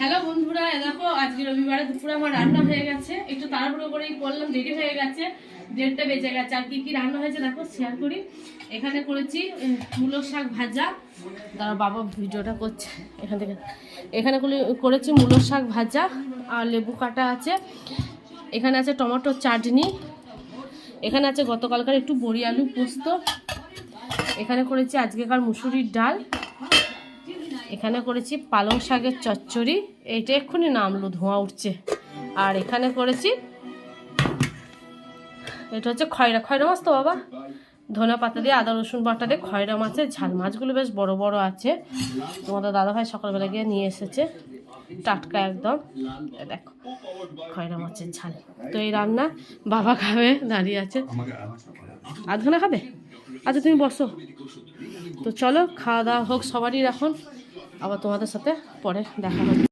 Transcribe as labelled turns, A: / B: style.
A: Hello বন্ধুরা, দেখো আজকে রবিবারে দুপুরে আমার রান্না হয়ে গেছে। একটু তাড়াহুড়ো করেই করলাম, দেরি হয়ে গেছে, 1:30টা বেজে গেছে। আর কি কি রান্না হয়েছে দেখো শেয়ার করি। এখানে করেছি মূলো শাক ভাজা। তারা বাবা ভিডিওটা করছে এখান থেকে। এখানে করেছি মূলো শাক ভাজা আর লেবু কাটা আছে। এখানে আছে টমেটোর চাটনি। এখানে আছে গতকালকার একটু বড়ি আলু পোস্ত। এখানে করেছি আজকেকার মুসুরির ডাল। এখানে করেছি পালং শাকের চচ্চড়ি, এইটা এক্ষুনি নামলো, ধোঁয়া উঠছে। আর এখানে করেছি এটা হচ্ছে খয়রা মাছ তো বাবা, ধনে পাতা দিয়ে আদা রসুন বাটা দিয়ে খয়রা মাছের ঝাল। মাছগুলো বেশ বড় বড় আছে, তোমাদের দাদাভাই সকালবেলা গিয়ে নিয়ে এসেছে, টাটকা একদম। দেখো খয়রা মাছের ঝাল। তো এই রান্না বাবা খাবে, দাঁড়িয়ে আছে। আধ ঘন্টা খাবে? আচ্ছা তুমি বসো। তো চলো খাওয়া দাওয়া হোক সবারই, এখন আবার তোমাদের সাথে পরে দেখা হবে।